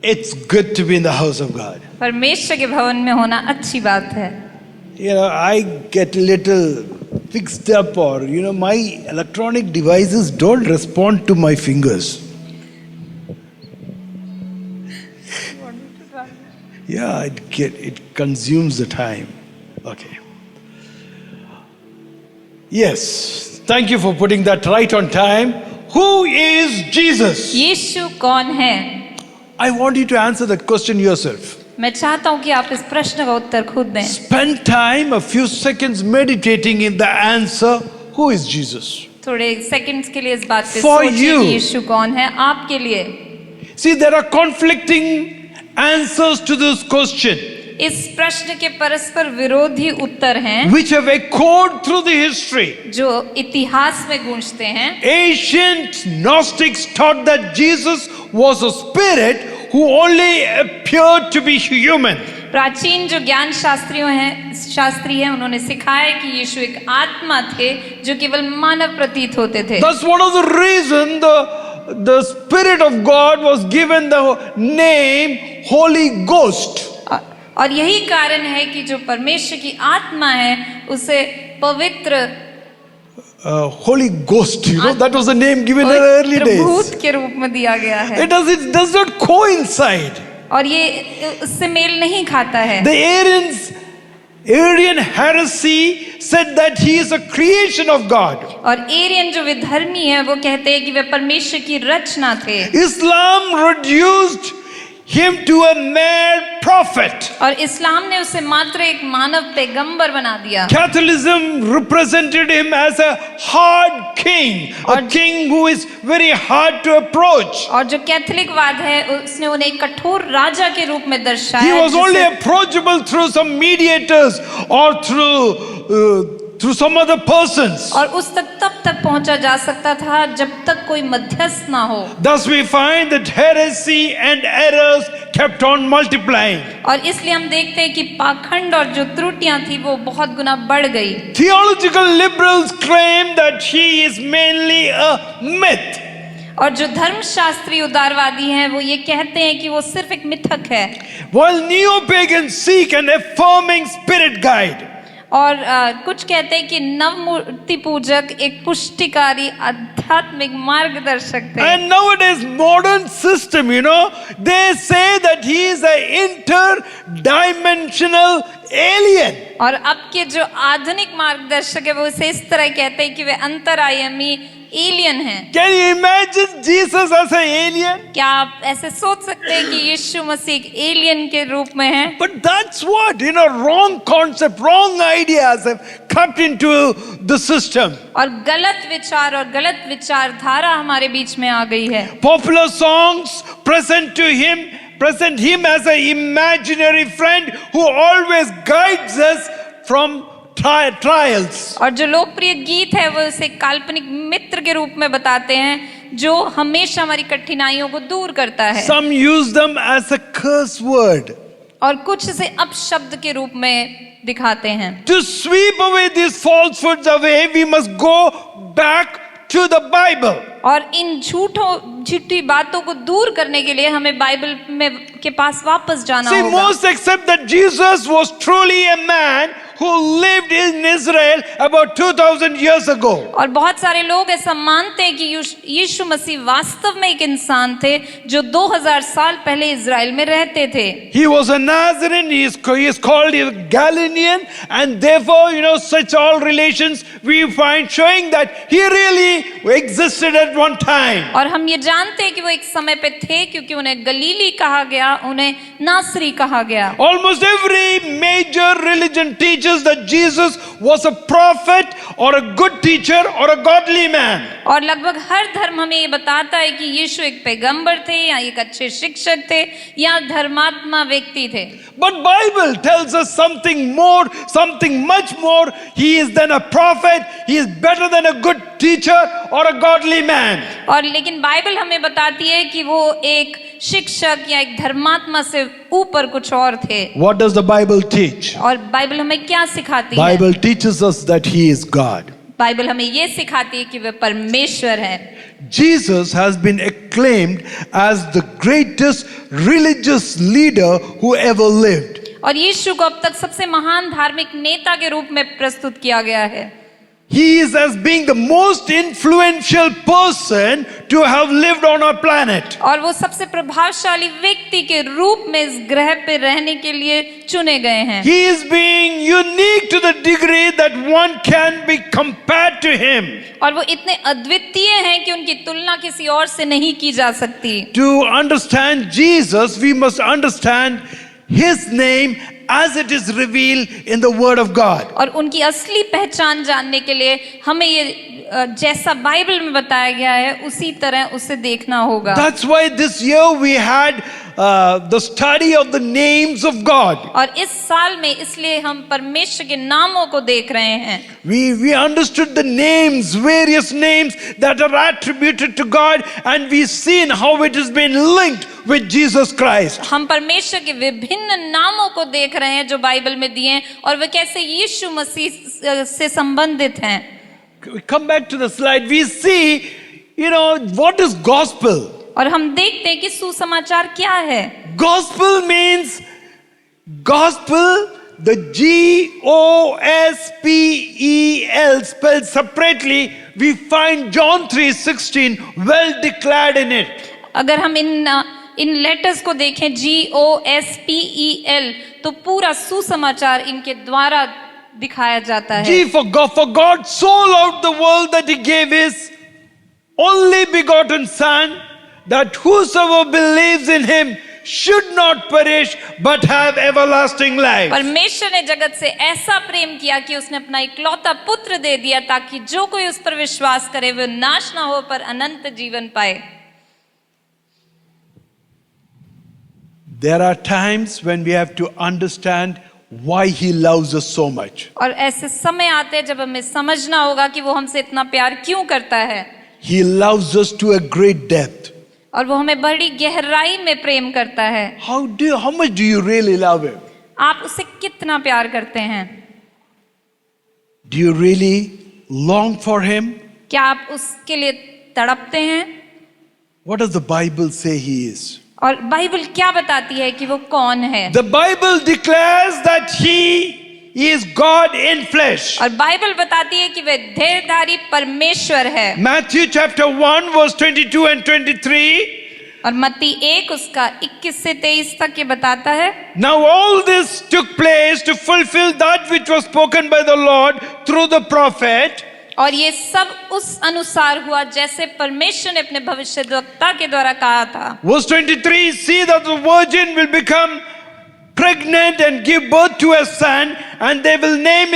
It's good to be in the house of God. परमेश्वर के भवन में होना अच्छी बात है. You know, I get a little fixed up, or my electronic devices don't respond to my fingers. Yeah, it consumes the time. Okay. Yes, thank you for putting that right on time. Who is Jesus? यीशु कौन है? I want you to answer that question yourself. मैं चाहता हूँ कि आप इस प्रश्न का उत्तर खुद दें. Spend time, a few seconds meditating in the answer. Who is Jesus? थोड़े सेकंड्स के लिए इस बात पे For सोचिए you. कि यीशु कौन है आपके लिए. See, there are conflicting answers to this question, इस प्रश्न के परस्पर विरोधी उत्तर हैं which have echoed through the history. जो इतिहास में गूंजते हैं. Ancient Gnostics taught that Jesus was a spirit who only appeared to be human. प्राचीन जो ज्ञान शास्त्री हैं उन्होंने सिखाया कि यीशु एक आत्मा थे जो केवल मानव प्रतीत होते थे. That's one of the reasons the Spirit of God was given the name Holy Ghost. और यही कारण है कि जो परमेश्वर की आत्मा है उसे पवित्र Holy Ghost, that was the name given in the early भूत days. के रूप में दिया गया है. It does not coincide. और ये उससे मेल नहीं खाता है. The Arian heresy said that he is a creation of God. और एरियन जो विधर्मी है वो कहते हैं कि वे परमेश्वर की रचना थे. Islam reduced him to a mere prophet. और इस्लाम ने उसे मात्र एक मानव पैगंबर बना दिया. Catholicism represented him as a hard king, a king who is very hard to approach. और जो कैथोलिकवाद है उसने उन्हें एक कठोर राजा के रूप में दर्शाया. He was only approachable through some mediators or through some other persons. और उस तब तक पहुंचा जा सकता था जब तक कोई मध्यस्थ ना हो. Thus we find that heresy and errors kept on multiplying. और इसलिए हम देखते हैं कि पाखंड और जो त्रुटियां थी वो बहुत गुना बढ़ गई. Theological liberals claim that he is mainly a myth. और जो धर्मशास्त्री उदारवादी हैं वो ये कहते हैं कि वो सिर्फ एक मिथक है. While neo-pagans seek an affirming spirit guide. और कुछ कहते हैं कि नवमूर्ति पूजक एक पुष्टिकारी आध्यात्मिक मार्गदर्शक थे. And nowadays modern system, they say that he is an interdimensional alien. और अब के जो आधुनिक मार्गदर्शक है वो इसे इस तरह कहते हैं कि वे अंतरायामी एलियन हैं. Can you imagine Jesus as an alien? क्या आप ऐसे सोच सकते हैं कि यीशु मसीह एक एलियन के रूप में है? But that's what, wrong concept, wrong ideas have crept into the system. और गलत विचार और गलत विचारधारा हमारे बीच में आ गई है. Popular songs present him as an imaginary friend who always guides us from trials. और जो लोकप्रिय गीत है वो उसे काल्पनिक मित्र के रूप में बताते हैं जो हमेशा हमारी कठिनाइयों को दूर करता है. Some use them as a curse word. और कुछ इसे अपशब्द के रूप में दिखाते हैं. To sweep away these falsehoods away, we must go back to the Bible. और इन झूठी बातों को दूर करने के लिए हमें बाइबल में के पास वापस जाना See, होगा. most accept that Jesus was truly a man who lived in Israel about 2000 years ago. और बहुत सारे लोग ऐसा मानते हैं कि यीशु मसीह वास्तव में एक इंसान थे जो 2000 साल पहले इज़राइल में रहते थे. He was a Nazarene. He is called a Galilean, and therefore, such all relations we find showing that he really existed at one time. और हम ये जानते हैं कि वो एक समय पे थे क्योंकि उन्हें गलीली कहा गया, उन्हें नासरी कहा गया. Almost every major religion teaches that Jesus was a prophet or a good teacher or a godly man. और लगभग हर धर्म हमें ये बताता है कि यीशु एक पैगंबर थे या एक अच्छे शिक्षक थे या धर्मात्मा व्यक्ति थे. But Bible tells us something more, something much more. He is than a prophet. He is better than a good teacher or a godly man. और लेकिन बाइबल हमें बताती है कि वो एक शिक्षक या एक धर्मात्मा से ऊपर कुछ और थे. What does the Bible teach? और बाइबल हमें क्या सिखाती है? Bible teaches us that he is God. Bible हमें ये सिखाती है कि वे परमेश्वर हैं। Jesus has been acclaimed as the greatest religious leader who ever lived. और यीशु को अब तक सबसे महान धार्मिक नेता के रूप में प्रस्तुत किया गया है। He is as being the most influential person to have lived on our planet. और वो सबसे प्रभावशाली व्यक्ति के रूप में इस ग्रह पे रहने के लिए चुने गए हैं। He is being unique to the degree that one can be compared to him. और वो इतने अद्वितीय हैं कि उनकी तुलना किसी और से नहीं की जा सकती। To understand Jesus, we must understand his name as it is revealed in the word of God. और उनकी असली पहचान जानने के लिए हमें ये जैसा बाइबल में बताया गया है उसी तरह उसे देखना होगा। That's why this year we had the study of the names of God. और इस साल में इसलिए हम परमेश्वर के नामों को देख रहे हैं। We understood the names, various names that are attributed to God, and we've seen how it has been linked with Jesus Christ. हम परमेश्वर के विभिन्न नामों को देख रहे हैं जो बाइबल में दिए हैं और वे कैसे यीशु मसीह से संबंधित हैं। We come back to the slide. We see, what is gospel? और हम देखते हैं कि सुसमाचार क्या है। Gospel means gospel, the Gospel spelled separately. We find John 3:16 well declared in it. अगर हम इन लेटर्स को देखें GOSPEL तो पूरा सुसमाचार इनके द्वारा दिखाया जाता है। G for God so loved the world that he gave his only begotten son, that whosoever believes in him should not perish but have everlasting life. परमेश्वर ने जगत से ऐसा प्रेम किया कि उसने अपना इकलौता पुत्र दे दिया ताकि जो कोई उस पर विश्वास करे वह नाश ना हो पर अनंत जीवन पाए। There are times when we have to understand why he loves us so much. और ऐसे समय आते हैं जब हमें समझना होगा कि वो हमसे इतना प्यार क्यों करता है। He loves us to a great depth. और वो हमें बड़ी गहराई में प्रेम करता है। How much do you really love him? आप उसे कितना प्यार करते हैं? Do you really long for him? क्या आप उसके लिए तड़पते हैं? What does the Bible say he is? और बाइबल क्या बताती है कि वो कौन है? The Bible declares that he is God in flesh. और बाइबल बताती है कि वह देहधारी परमेश्वर है। Matthew chapter 1 verse 22 and 23. और मत्ती 1 उसका 21 से 23 तक ये बताता है। Now all this took place to fulfill that which was spoken by the Lord through the prophet. और ये सब उस अनुसार हुआ जैसे परमेश्वर ने अपने भविष्यद्वक्ता के द्वारा कहा था। Verse 23, see that the virgin will become pregnant and give birth to a son, and they will name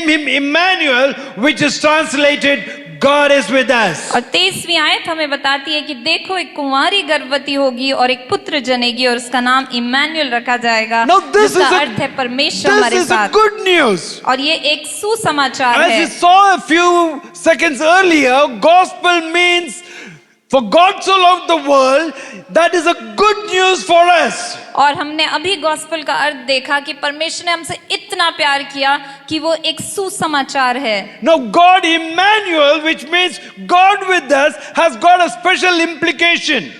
him Emmanuel, which is translated God is with us. और 23वीं आयत हमें बताती है कि देखो एक कुंवारी गर्भवती होगी और एक पुत्र जनेगी और उसका नाम इम्मानुएल रखा जाएगा। Now जिसका अर्थ है परमेश्वर हमारे साथ। good news. और ये एक सुसमाचार As है। we saw a few seconds earlier, gospel means for God so loved the world. That is a good news for us. और हमने अभी गॉस्पेल का अर्थ देखा कि परमेश्वर ने हमसे इतना प्यार किया कि वो एक सुसमाचार है। Now God Emmanuel, which means God with us, has got a special implication.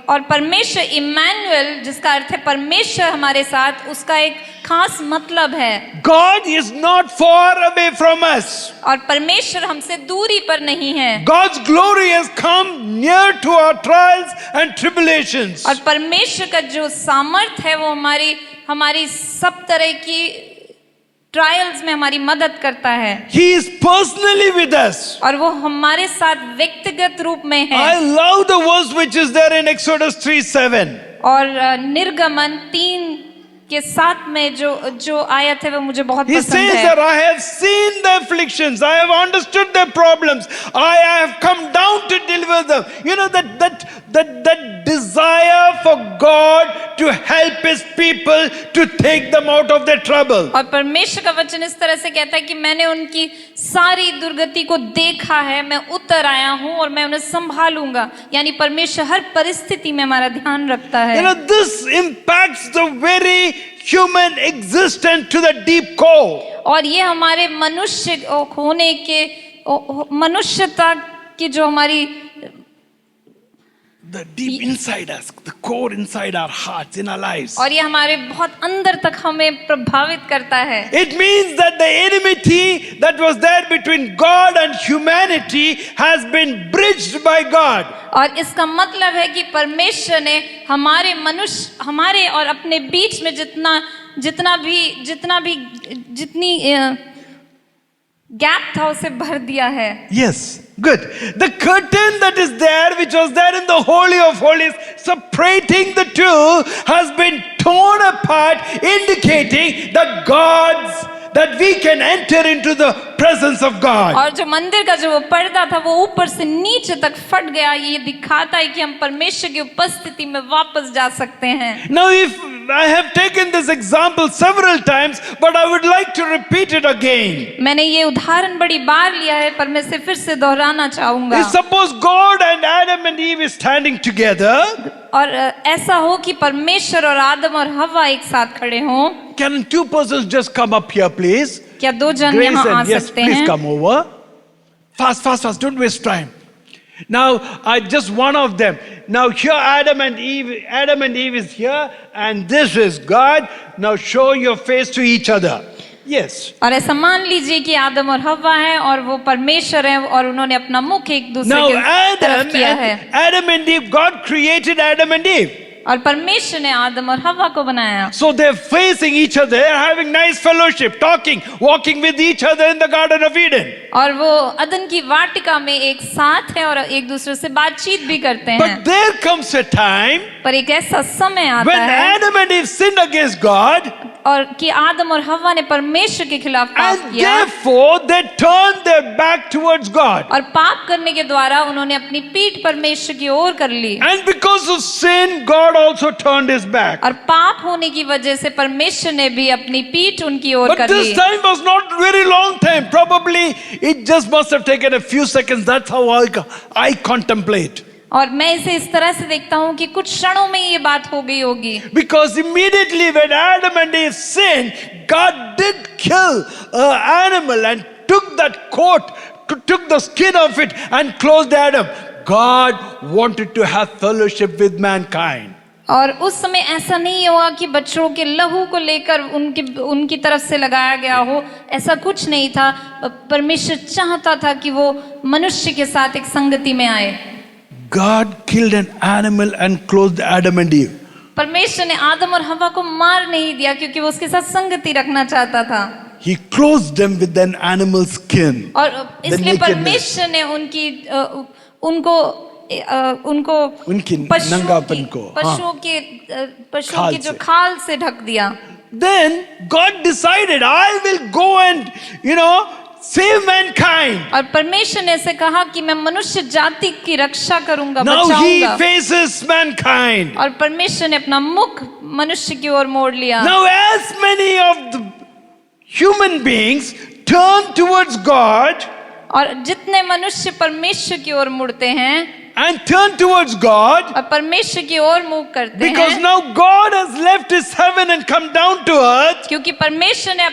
और परमेश्वर इम्मानुएल जिसका अर्थ है परमेश्वर हमारे साथ, उसका एक खास मतलब है। God is not far away from us. और परमेश्वर हमसे दूरी पर नहीं है। God's glory has come near to our trials and tribulations. और परमेश्वर का जो सामर्थ है वो हमारी सब तरह की ट्रायल्स में हमारी मदद करता है। He is personally with us. और वो हमारे साथ व्यक्तिगत रूप में है। I love the verse which is there in Exodus 3:7. और निर्गमन 3:7 में जो आयत है वो मुझे बहुत He पसंद says है। that I have seen their afflictions, I have understood their problems, I have come down to deliver them. You know that desire for God to help his people to take them out of their trouble. और परमेश्वर का वचन इस तरह से कहता है कि मैंने उनकी सारी दुर्गति को देखा है, मैं उतर आया हूं और मैं उन्हें संभालूंगा। यानी परमेश्वर हर परिस्थिति में हमारा ध्यान रखता है। You know, this impacts the very human existence to the deep core. और ये हमारे मनुष्य होने के मनुष्यता की जो हमारी the deep inside us, the core inside our hearts, in our lives. और ये हमारे बहुत अंदर तक हमें प्रभावित करता है. It means that the enmity that was there between God and humanity has been bridged by God. और इसका मतलब है कि परमेश्वर ने हमारे और अपने बीच में जितनी गैप था उसे भर दिया है. Yes, good. The curtain that is there, which was there in the Holy of Holies, separating the two, has been torn apart, indicating that we can enter into the presence of God. और जो मंदिर का जो वो पर्दा था वो ऊपर से नीचे तक फट गया. ये दिखाता है कि हम परमेश्वर की उपस्थिति में वापस जा सकते हैं. Now, if I have taken this example several times, but I would like to repeat it again. मैंने ये उदाहरण बड़ी बार लिया है, पर मैं इसे फिर से दोहराना चाहूंगा. If suppose God and Adam and Eve is standing together, और ऐसा हो कि परमेश्वर और आदम और हवा एक साथ खड़े हों. can two persons just come up here, please? क्या दो जन Grace यहाँ आ and yes, सकते please हैं? come over. Fast, don't waste time. Now, just one of them. Now here Adam and Eve is here, and this is God. Now show your face to each other. Yes. और ऐसा मान लीजिए कि आदम और हवा है और वो परमेश्वर है और उन्होंने अपना मुख एक दूसरे Now के तरफ किया है. Adam and Eve, God created Adam and Eve. और परमेश्वर ने आदम और हवा को बनाया. So they're facing each other, they're having nice fellowship, talking, walking with each other in the Garden of Eden. और वो अदन की वाटिका में एक साथ है और एक दूसरे से बातचीत भी करते हैं. But there comes a time पर एक ऐसा समय आता when है Adam and Eve sinned against God, और कि आदम और हवा ने परमेश्वर के खिलाफ पाप and किया. therefore they turned their back towards God. और पाप करने के द्वारा उन्होंने अपनी पीठ परमेश्वर की ओर कर ली. And because of sin, God also turned his back. और पाप होने की वजह से परमेश्वर ने भी अपनी पीठ उनकी ओर But कर this Lee. time was not very long time. Probably it just must have taken a few seconds. That's how I contemplate. और मैं इसे इस तरह से देखता हूँ कि कुछ क्षणों में ये बात हो गई होगी. Because immediately when Adam and Eve sinned, God did kill an animal and took that coat, took the skin of it and clothed Adam. God wanted to have fellowship with mankind. और उस समय ऐसा नहीं हुआ कि बच्चों के लहू को लेकर उनकी तरफ से लगाया गया हो. ऐसा कुछ नहीं था. परमेश्वर चाहता था कि वो मनुष्य के साथ एक संगति में आए. God killed an animal and clothed Adam and Eve. परमेश्वर ने आदम और हवा को मार नहीं दिया क्योंकि वो उसके साथ संगति रखना चाहता था. He clothed them with an animal skin. और इसलिए परमेश्वर ने उनकी नंगापन को, पशुओं की जो खाल से ढक दिया. Then God decided, I will go and save mankind. और परमेश्वर ने ऐसे कहा कि मैं मनुष्य जाति की रक्षा करूंगा, Now he बचाऊंगा. faces mankind. और परमेश्वर ने अपना मुख मनुष्य की ओर मोड़ लिया. Now as many of the human beings turn towards God और जितने मनुष्य परमेश्वर की ओर मुड़ते हैं and turn towards God, और परमेश्वर की ओर मुख करते because हैं, now God has left his heaven and come down to earth, क्योंकि परमेश्वर ने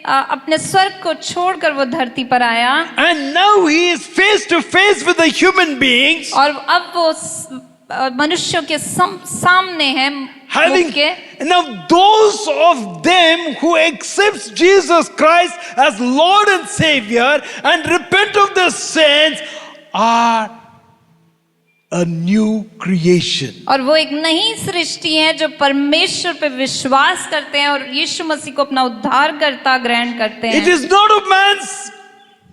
अपने स्वर्ग को छोड़कर वो धरती पर आया. and now he is face to face with the human beings, और अब वो मनुष्यों के सामने है having के. now those of them who accepts Jesus Christ as Lord and Savior and repent of their sins are a new creation. और वो एक नई सृष्टि है जो परमेश्वर पे विश्वास करते हैं और यीशु मसीह को अपना उद्धारकर्ता ग्रहण करते It हैं. is not of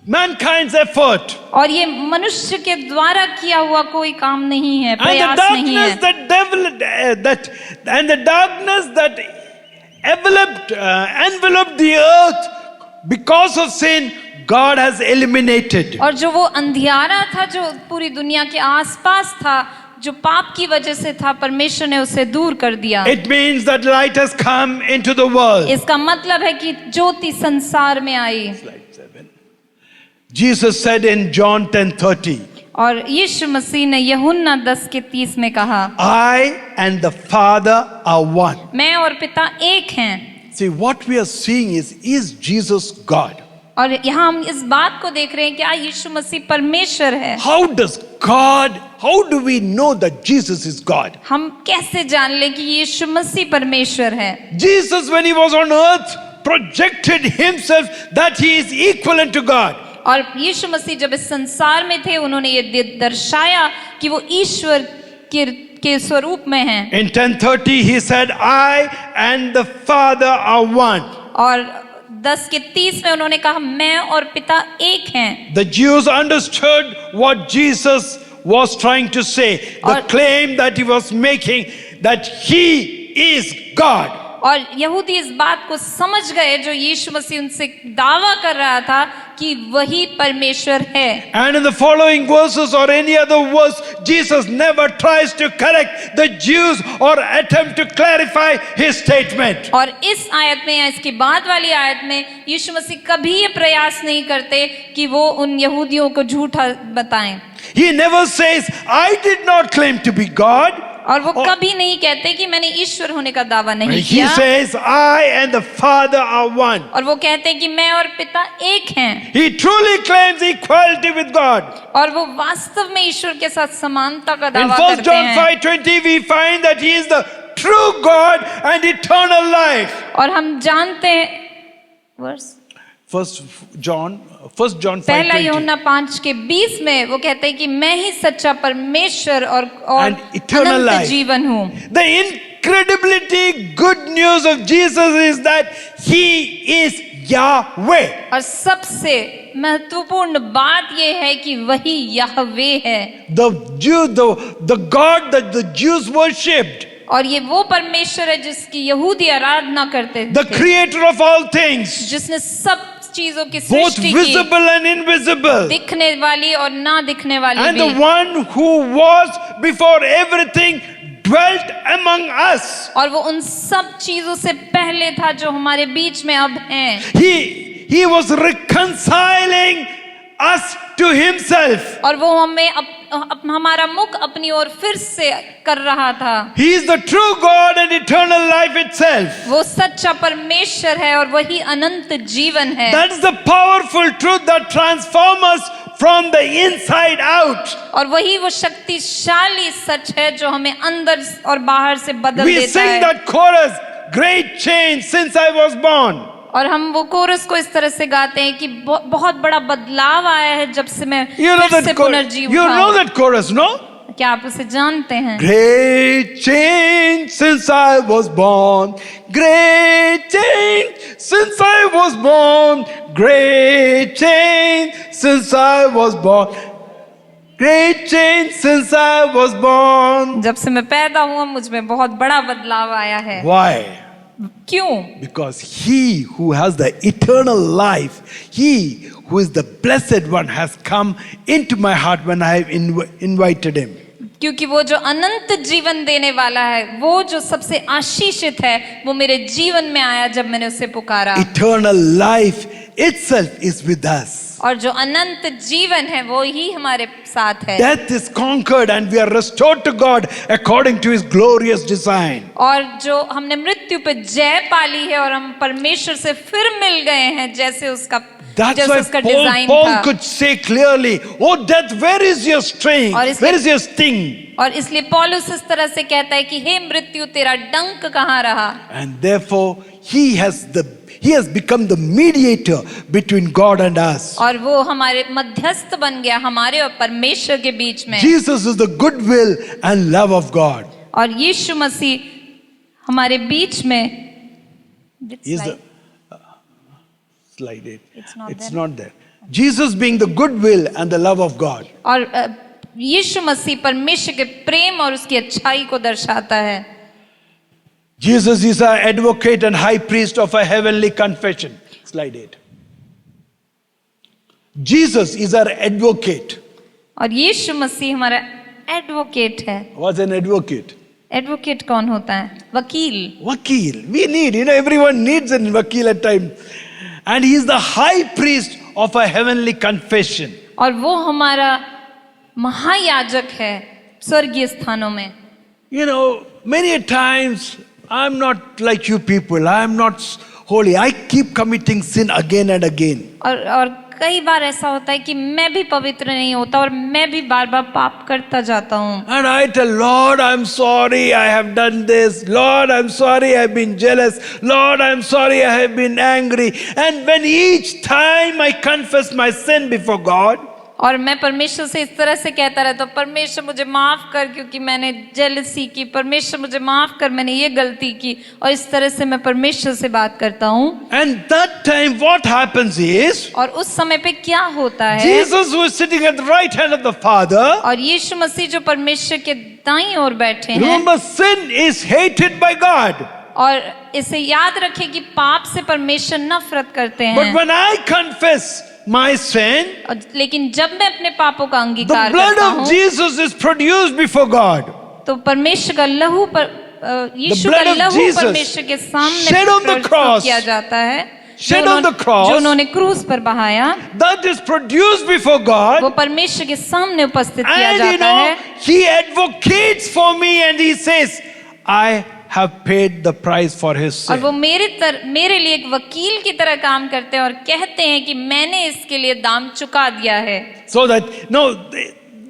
mankind's effort. और ये मनुष्य के द्वारा किया हुआ कोई काम नहीं है, And the प्रयास नहीं है. darkness that enveloped the earth because of sin, God has eliminated. और जो वो अंधियारा था जो पूरी दुनिया के आसपास था, जो पाप की वजह से था, परमेश्वर ने उसे दूर कर दिया. It means that light has come into the world. इसका मतलब है कि ज्योति संसार में आई. Jesus said in John 10:30, और यीशु मसीह ने यूहन्ना 10:30 में कहा, I and the Father are one. मैं और पिता एक हैं. See, what we are seeing is Jesus God? और यहाँ हम इस बात को देख रहे हैं, क्या यीशु मसीह परमेश्वर है? How do we know that Jesus is God? हम कैसे जान लें कि यीशु मसीह परमेश्वर है? Jesus, when he was on earth, projected himself that he is equivalent to God. और यीशु मसीह जब इस संसार में थे, उन्होंने ये दर्शाया कि वो ईश्वर के स्वरूप में हैं। In 10:30 he said, I and the Father are one. और 10:30 में उन्होंने कहा, मैं और पिता एक हैं। The Jews understood what Jesus was trying to say. The claim that he was making that he is God. और यहूदी इस बात को समझ गए जो यीशु मसीह उनसे दावा कर रहा था कि वही परमेश्वर है। And in the following verses or any other verse, Jesus never tries to correct the Jews or attempt to clarify his statement. और इस आयत में या इसकी बाद वाली आयत में यीशु मसीह कभी ये प्रयास नहीं करते कि वो उन यहूदियों को झूठा बताएं। He never says, I did not claim to be God. और वो कभी नहीं कहते कि मैंने ईश्वर होने का दावा नहीं He किया। says, I and the Father are one. और वो कहते हैं कि मैं और पिता एक हैं। He truly claims equality with God. और वो वास्तव में ईश्वर के साथ समानता का In दावा 1 करते John हैं। 5:20 we find that he is the true God and eternal life. और हम जानते हैं वर्स 1 John 5:20 पहला यूहन्ना 5:20 में वो कहते हैं कि मैं ही सच्चा परमेश्वर और And eternal अनंत life. जीवन हूँ। The incredibility good news of Jesus is that he is Yahweh. और सबसे महत्वपूर्ण बात यह है कि वही यहवे है। The God that the Jews worshipped. और ये वो परमेश्वर है जिसकी यहूदी आराधना करते The थे, creator of all things. जिसने सब चीजों की Both सृष्टि की, visible and invisible. दिखने वाली और ना दिखने वाली And भी। the one who was before everything dwelt among us. और वो उन सब चीजों से पहले था जो हमारे बीच में अब हैं। He was reconciling us to himself. और वो हमें हमारा मुख अपनी ओर फिर से कर रहा था। He is the true God and eternal life itself. वो सच्चा परमेश्वर है और वही अनंत जीवन है। That is the powerful truth that transforms us from the inside out. और वही वो शक्तिशाली सच है जो हमें अंदर और बाहर से बदल We देता sing है। that chorus, great change since I was born. और हम वो कोरस को इस तरह से गाते हैं कि बहुत बड़ा बदलाव आया है जब से मैं You know फिर से that chorus? पुनर्जीवित You know हुआ। that chorus, no? क्या आप उसे जानते हैं? Great change since I was born. Great change since I was born. Great change since I was born. Great change since I was born. जब से मैं पैदा हुआ मुझ में बहुत बड़ा बदलाव आया है। Why? क्यों? Because he who has the eternal life, he who is the blessed one has come into my heart when I have invited him. क्योंकि वो जो अनंत जीवन देने वाला है, वो जो सबसे आशीषित है, वो मेरे जीवन में आया जब मैंने उसे पुकारा। Eternal life itself is with us. और जो अनंत जीवन है वो ही हमारे साथ है। Death is conquered and we are restored to God according to his glorious design. और जो हमने मृत्यु पे जय पाली है और हम परमेश्वर से फिर मिल गए हैं जैसे उसका डिजाइन Paul था। could say clearly, "Oh death, where is your sting? Where is your sting?" और इसलिए पौलुस इस तरह से कहता है कि हे मृत्यु तेरा डंक कहाँ रहा? And therefore he has become the mediator between God and us. और वो हमारे मध्यस्थ बन गया हमारे और परमेश्वर के बीच में। Jesus is the goodwill and love of God. और यीशु मसीह हमारे बीच में He is the slide it. It's not there. Jesus being the goodwill and the love of God. और यीशु मसीह परमेश्वर के प्रेम और उसकी अच्छाई को दर्शाता है। Jesus is our advocate and high priest of a heavenly confession. Slide 8. Jesus is our advocate. और यीशु मसीह हमारा एडवोकेट है। What's an advocate? एडवोकेट कौन होता है? वकील। Vakil. We need, everyone needs a vakil at times. And he is the high priest of a heavenly confession. और वो हमारा महायाजक है स्वर्गीय स्थानों में। Many a times I'm not like you people. I'm not holy. I keep committing sin again and again. और कई बार ऐसा होता है कि मैं भी पवित्र नहीं होता और मैं भी बार बार पाप करता जाता हूँ. And I tell Lord, I'm sorry I have done this. Lord, I'm sorry I've been jealous. Lord, I'm sorry I have been angry. And when each time I confess my sin before God, और मैं परमेश्वर से इस तरह से कहता रहता हूँ, परमेश्वर मुझे माफ कर क्योंकि मैंने जेलसी की, परमेश्वर मुझे माफ कर मैंने ये गलती की, और इस तरह से मैं परमेश्वर से बात करता हूँ. and that time what happens is, और उस समय पे क्या होता है, Jesus who is sitting at the right hand of the Father, और यीशु मसीह जो परमेश्वर के दाईं ओर बैठे हैं, remember sin is hated by God. और इसे याद रखें कि पाप से परमेश्वर नफरत करते But हैं. when I confess my sin, लेकिन जब मैं अपने पापों का the अंगीकार blood करता of हूँ, Jesus is produced before God. तो परमेश्वर का लहू यीशु का blood of लहू Jesus परमेश्वर के सामने shed on the प्रस्तुत cross, किया जाता है, shed on the cross, जो उन्होंने क्रूस पर बहाया, that is produced before God. वो परमेश्वर के सामने उपस्थित किया And you जाता know, है. he advocates for me and he says, I have paid the price for his और sin. वो मेरे लिए एक वकील की तरह काम करते हैं और कहते हैं कि मैंने इसके लिए दाम चुका दिया है. So that, no,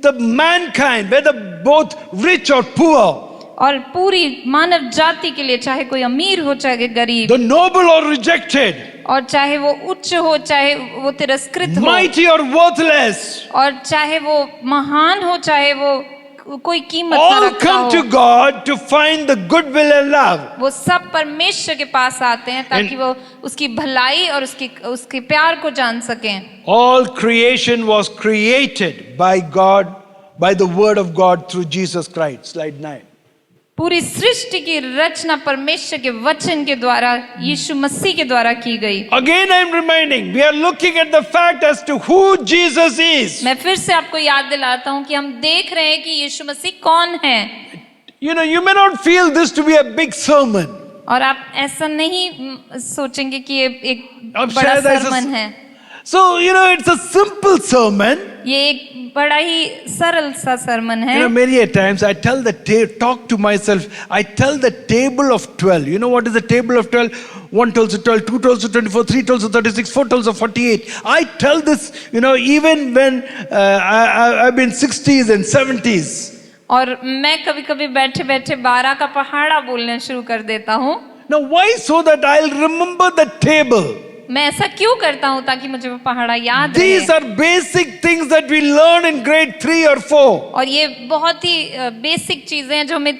the mankind, whether both rich or poor, और पूरी मानव जाति के लिए, चाहे कोई अमीर हो चाहे गरीब, the noble or rejected, और चाहे वो उच्च हो चाहे वो तिरस्कृत हो, mighty or worthless, और चाहे वो महान हो चाहे वो कोई कीमत ना all रखता come to हो, God to find the goodwill and love. वो सब परमेश्वर के पास आते हैं ताकि वो उसकी भलाई और उसके प्यार को जान सकें. All creation was created by God, by the word of God through Jesus Christ. Slide 9. पूरी सृष्टि की रचना परमेश्वर के वचन के द्वारा, यीशु मसीह के द्वारा की गई. Again I am reminding, we are looking at the fact as to who Jesus is. मैं फिर से आपको याद दिलाता हूँ कि हम देख रहे हैं कि यीशु मसीह कौन है. You know, you may not feel this to be a big sermon. और आप ऐसा नहीं सोचेंगे कि ये एक अब बड़ा शायद ऐसा- सरमन है. So, you know, it's a simple sermon. ये एक बड़ा ही सरल सा सरमन है. You know, many a times I tell talk to myself, I tell the table of 12. You know what is the table of 12? 1 tells of 12, 2 tells of 24, 3 tells of 36, 4 tells of 48. I tell this, you know, even when I've been 60s and 70s. और मैं कभी कभी बैठे बैठे 12 का पहाड़ा बोलना शुरू कर देता हूँ. Now, why? So that I'll remember the table. मैं ऐसा क्यों करता हूँ ताकि मुझे वो पहाड़ा याद These रहे. are basic things that we learn in grade 3 or 4. और ये बहुत ही बेसिक चीजें हैं जो हमें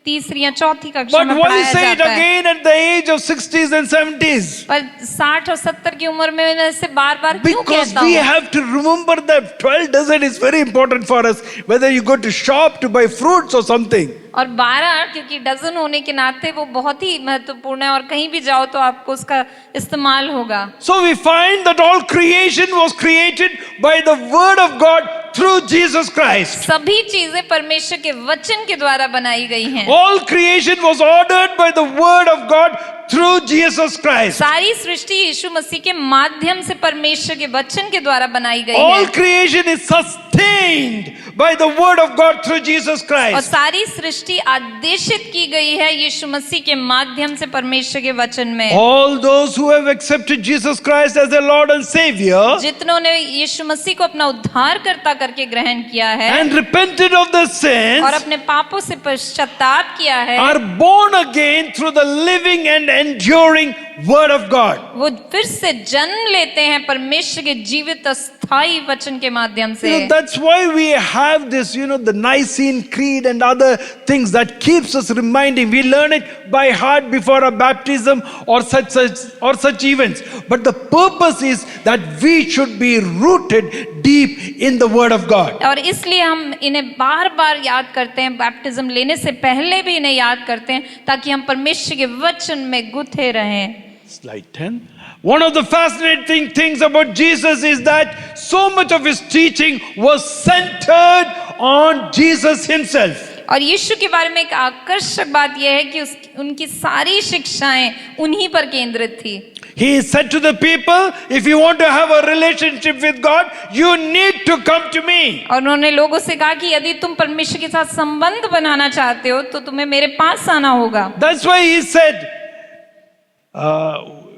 तीसरी या चौथी कक्षा But में why पढ़ाया say it जाता है. again at the age of 60s and 70s? पर 60 और 70 की उम्र में मैं इसे बार बार क्यों Because कहता we हूँ. have to remember that 12 dozen is very important for us. Whether you go to shop to buy fruits or something. और 12 क्योंकि डजन होने के नाते वो बहुत ही महत्वपूर्ण है और कहीं भी जाओ तो आपको उसका इस्तेमाल होगा. So we find that all creation was created by the word of God through Jesus Christ. सभी चीजें परमेश्वर के वचन के द्वारा बनाई गई हैं. All creation was ordered by the word of God through Jesus Christ. सारी सृष्टि यीशु मसीह के माध्यम से परमेश्वर के वचन के द्वारा बनाई गई All है. creation is sustained by the word of God through Jesus और Christ. सारी सृष्टि आदेशित की गई है यीशु मसीह के माध्यम से परमेश्वर के वचन में. All those who have accepted Jesus Christ as their Lord and Savior जितनों ने यीशु मसीह को अपना उद्धारकर्ता करके ग्रहण किया है and repented of their और sins अपने पापों से पश्चाताप किया है, are born again through the living and enduring word of God. वो फिर से जन्म लेते हैं परमेश्वर के जीवित अस्थाई वचन के माध्यम से. You know, that's why we have this, you know, the Nicene Creed and other things that keeps us reminding. We learn it by heart before our baptism or such events. But the purpose is that we should be rooted deep in the word of God. और इसलिए हम इन्हें बार बार याद करते हैं, baptism लेने से पहले भी इन्हें याद करते हैं ताकि हम परमेश्वर के वचन में गुथे रहें. Slide 10. One of the fascinating things about Jesus is that so much of his teaching was centered on Jesus himself. और यीशु के बारे में एक आकर्षक बात यह है कि उनकी सारी शिक्षाएं उन्हीं पर केंद्रित थी। He said to the people, if you want to have a relationship with God, you need to come to me. और उन्होंने लोगों से कहा कि यदि तुम परमेश्वर के साथ संबंध बनाना चाहते हो तो तुम्हें मेरे पास आना होगा। That's why he said,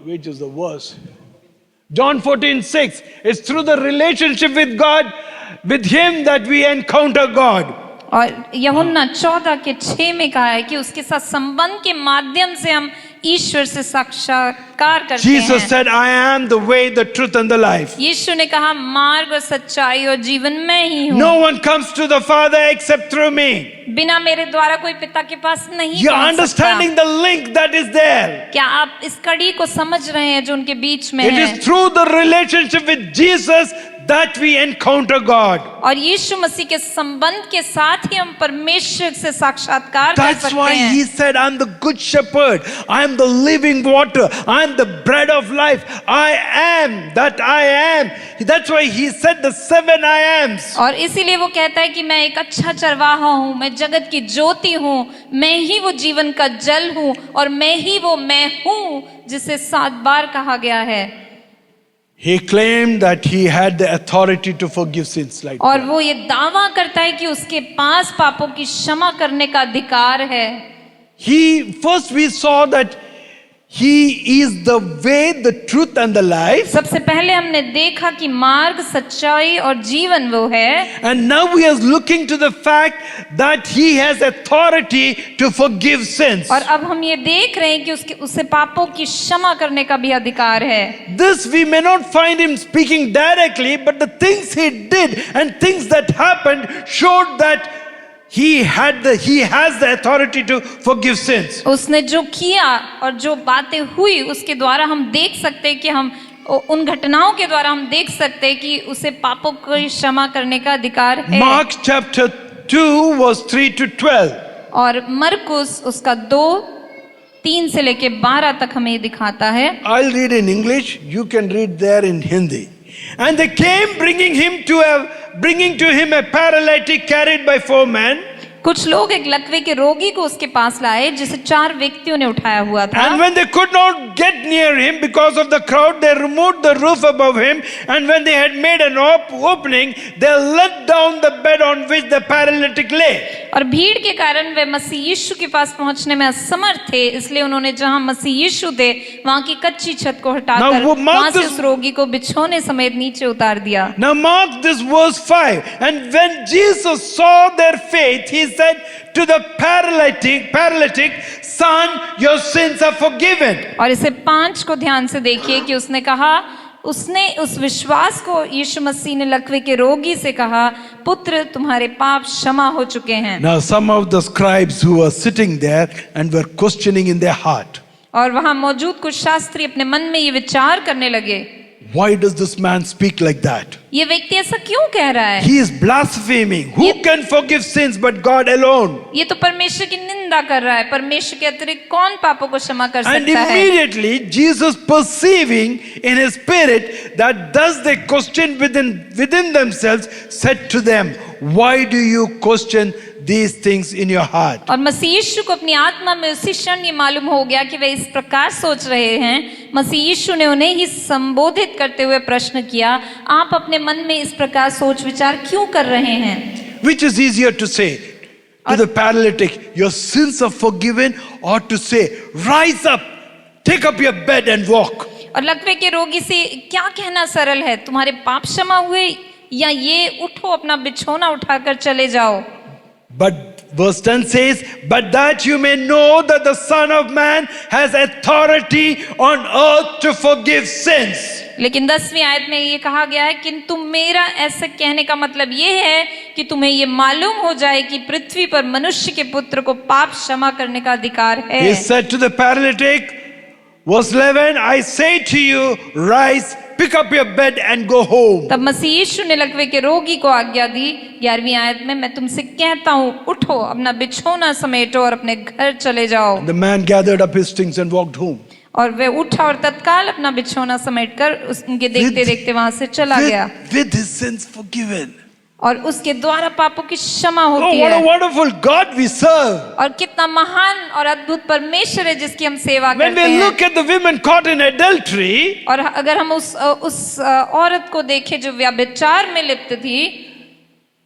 which is the verse? John 14:6. It's through the relationship with God, with him that we encounter God. और यूहन्ना 14:6 में कहा है कि उसके साथ संबंध के माध्यम से हम ईश्वर से साक्षात्कार करते Jesus हैं। said, I am the way, the truth and the life. यीशु ने कहा मार्ग और सच्चाई और जीवन मैं ही हूँ। No one comes to the Father except through me. बिना मेरे द्वारा कोई पिता के पास नहीं You're पहुंच सकता। understanding the link that is there. क्या आप इस कड़ी को समझ रहे हैं जो उनके बीच में It है? is through the relationship with Jesus that we encounter God. और यीशु मसीह के संबंध के साथ ही हम परमेश्वर से साक्षात्कार कर That's सकते why हैं। he said, I'm the good shepherd. I am the living water. I am the bread of life. I am that I am. That's why he said the 7 I ams. और इसीलिए वो कहता है कि मैं एक अच्छा चरवाहा हूँ, मैं जगत की ज्योति हूँ, मैं ही वो जीवन का जल हूँ और मैं ही वो मैं हूँ जिसे 7 बार कहा गया है। He claimed that he had the authority to forgive sins like और that. वो ये दावा करता है कि उसके पास पापों की क्षमा करने का अधिकार है। First we saw that he is the way, the truth and the life. सबसे पहले हमने देखा कि मार्ग, सच्चाई और जीवन वो है। And now we are looking to the fact that he has authority to forgive sins. और अब हम ये देख रहे हैं कि उसे पापों की क्षमा करने का भी अधिकार है। This we may not find him speaking directly, but the things he did and things that happened showed that he has the authority to forgive sins. उसने जो किया और जो बातें हुई उसके द्वारा हम देख सकते हैं कि हम उन घटनाओं के द्वारा हम देख सकते हैं कि उसे पापों की क्षमा करने का अधिकार है। Mark chapter 2 verse 3 to 12. और मरकुस उसका 2:3 से लेके 12 तक हमें दिखाता है। I'll read in English, you can read there in Hindi. And they came bringing to him a paralytic carried by 4 men. कुछ लोग एक लकवे के रोगी को उसके पास लाए जिसे 4 व्यक्तियों ने उठाया हुआ था। And when they could not get near him because of the crowd, they removed the roof above him. And when they had made an opening, they let down the bed on which the paralytic lay. और भीड़ के कारण वे मसीह यीशु के पास पहुंचने में असमर्थ थे, इसलिए उन्होंने जहां मसीह यीशु थे वहां की कच्ची छत को हटाकर वहां से उस रोगी को बिछौने समेत नीचे उतार दिया। Now mark this verse 5. And when Jesus saw their faith, he said to the paralytic, son, your sins are forgiven. और इसे 5 को ध्यान से देखिए कि उसने उस विश्वास को यीशु मसीह ने लकवे के रोगी से कहा, पुत्र तुम्हारे पाप क्षमा हो चुके हैं। Now some of the scribes who were sitting there and were questioning in their heart, और वहां मौजूद कुछ शास्त्री अपने मन में ये विचार करने लगे, why does this man speak like that? ये व्यक्ति ऐसा क्यों कह रहा है? He is blaspheming. Who can forgive sins but God alone? ये तो परमेश्वर की निंदा कर रहा है, परमेश्वर के अतिरिक्त कौन पापों को क्षमा कर And सकता है? immediately Jesus, perceiving in his spirit that thus they questioned within themselves, said to them, why do you question these things in your heart? और मसीह यीशु को अपनी आत्मा में उसी क्षण ये मालूम हो गया कि वे इस प्रकार सोच रहे हैं। मसीह यीशु ने उन्हें ही संबोधित करते हुए प्रश्न किया, आप अपने मन में इस प्रकार सोच विचार क्यों कर रहे हैं? Which is easier to say to the paralytic, your sins are forgiven, or to say, rise up, take up your bed and walk? और लकवे के रोगी से क्या कहना सरल है, तुम्हारे पाप क्षमा हुए, या ये उठो अपना बिछौना उठाकर चले जाओ? But verse 10 says, but that you may know that the Son of Man has authority on earth to forgive sins. लेकिन 10वीं आयत में ये कहा गया है, किंतु मेरा ऐसे कहने का मतलब ये है कि तुम्हें ये मालूम हो जाए कि पृथ्वी पर मनुष्य के पुत्र को पाप क्षमा करने का अधिकार है। He said to the paralytic, verse 11, I say to you, rise, pick up your bed and go home. तब मसीह यीशु ने लकवे के रोगी को आज्ञा दी, 11वीं आयत में, मैं तुमसे कहता हूँ, उठो, अपना बिछौना समेटो और अपने घर चले जाओ। The man gathered up his things and walked home. और वह उठा और तत्काल अपना बिछौना समेटकर उनके देखते देखते वहां से चला गया। With his sins forgiven. और उसके द्वारा पापों की क्षमा Oh, होती what a है। wonderful God we serve. और कितना महान और अद्भुत परमेश्वर है जिसकी हम सेवा When करते we हैं। look at the women caught in adultery, और अगर हम उस औरत को देखें जो व्यभिचार में लिप्त थी,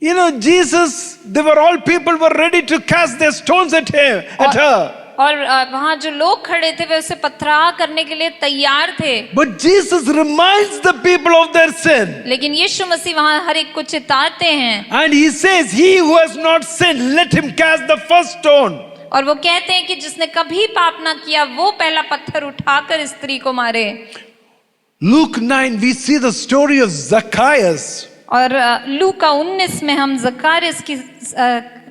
you know, Jesus, they were all people were ready to cast their stones at him, at her. और वहाँ जो लोग खड़े थे वे उसे पथराव करने के लिए तैयार थे, But Jesus reminds the people of their sin. लेकिन यीशु मसीह वहाँ हर एक को चिताते हैं And he says, he who has not sinned, let him cast the first stone. और वो कहते हैं कि जिसने कभी पाप ना किया वो पहला पत्थर उठाकर स्त्री को मारे। Luke 9, we see the story of Zacchaeus. और लूका 19 में हम जकारिस की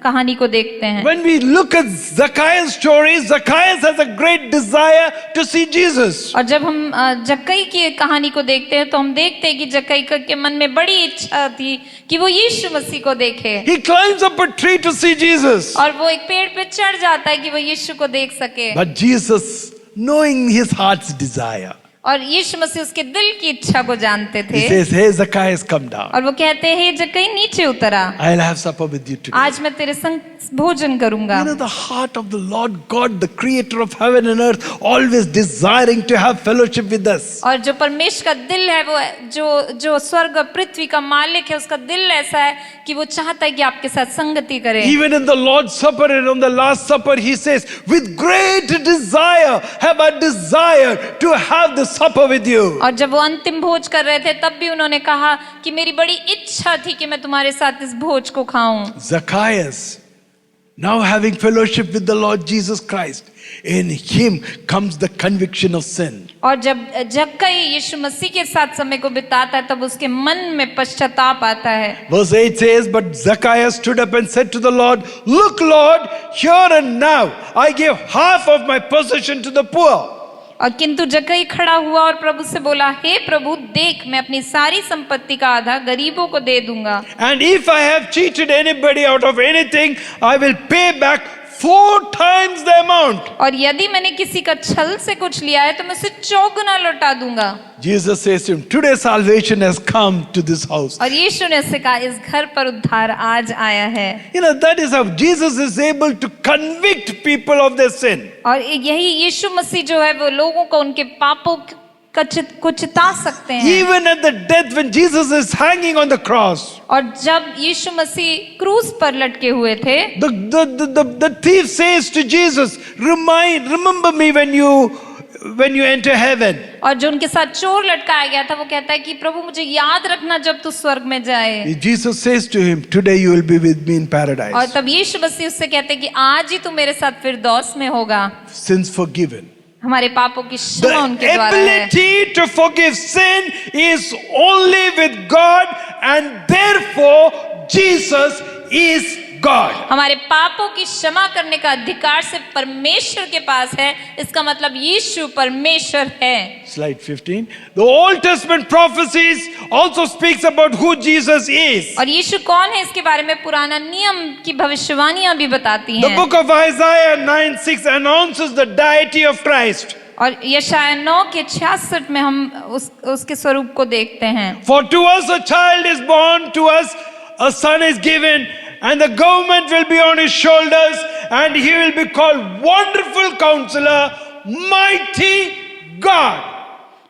कहानी को देखते हैं। When we look at Zacchaeus' story, Zacchaeus has a great desire to see Jesus. और जब हम जक्कई की कहानी को देखते हैं तो हम देखते हैं कि जक्कई के मन में बड़ी इच्छा थी कि वो यीशु मसीह को देखे। He climbs up a tree to see Jesus. और वो एक पेड़ पे चढ़ जाता है कि वो यीशु को देख सके। But Jesus, knowing his heart's desire, और यीशु मसीह उसके दिल की इच्छा को जानते थे। he says, hey Zacchaeus, come down. और वो कहते हैं, हे जक्कई नीचे उतरा, I'll have supper with you today. आज मैं तेरे संग भोजन करूंगा। You know, the heart of the Lord God, the creator of heaven and earth, always desiring to have fellowship with us. और जो परमेश्वर का दिल है, वो जो स्वर्ग और पृथ्वी का मालिक है, उसका दिल ऐसा है कि वो चाहता है कि आपके साथ संगति करे। Even in the Lord's Supper and on the Last Supper, he says, with great desire have I desired to have the supper with you. और जब वो अंतिम भोज कर रहे थे तब भी उन्होंने कहा कि मेरी बड़ी इच्छा थी कि मैं तुम्हारे साथ इस भोज को खाऊं। Zacchaeus, now having fellowship with the Lord Jesus Christ, in him comes the conviction of sin. और जब जक्कई यीशु मसीह के साथ समय को बिताता है तब उसके मन में पश्चाताप आता है। Verse 8 says, but Zacchaeus stood up and said to the Lord, look Lord, here and now I give half of my possession to the poor. और किंतु जक्कई खड़ा हुआ और प्रभु से बोला, हे प्रभु देख, मैं अपनी सारी संपत्ति का आधा गरीबों को दे दूंगा। And if I have cheated anybody out of anything, I will pay back 4 times the amount. और यदि मैंने किसी का छल से कुछ लिया है तो मैं उसे 4 गुना लौटा दूंगा। Jesus says to him, today salvation has come to this house. और यीशु ने उससे कहा, इस घर पर उद्धार आज आया है। You know, that is how Jesus is able to convict people of their sin. और यही यीशु मसीह जो है वो लोगों को उनके पापों को चिता सकते हैं। Even at the death when Jesus is hanging on the cross, और जब यीशु मसीह क्रूस पर लटके हुए थे, the thief says to Jesus, remember me when you enter heaven. और जो उनके साथ चोर लटकाया गया था वो कहता है कि प्रभु मुझे याद रखना जब तू स्वर्ग में जाए। Jesus says to him, today you will be with me in और paradise. तब यीशु मसीह उससे कहते हैं कि आज ही तू मेरे साथ फिरदौस में होगा। Sins forgiven. हमारे पापों की क्षमा The उनके द्वारा है। ability to forgive sin is only with God, and therefore Jesus is God. हमारे पापों की क्षमा करने का अधिकार सिर्फ परमेश्वर के पास है, इसका मतलब यीशु परमेश्वर है। Slide 15. The Old Testament prophecies also speaks about who Jesus is. और यीशु कौन है इसके बारे में पुराना नियम की भविष्यवाणियां भी बताती The हैं। book of Isaiah 9:6 announces the deity of Christ. और यशायाह 9 के 66 में हम उसके स्वरूप को देखते हैं। For to us a child is born, to us a son is given, and the government will be on his shoulders, and he will be called Wonderful Counselor, Mighty God.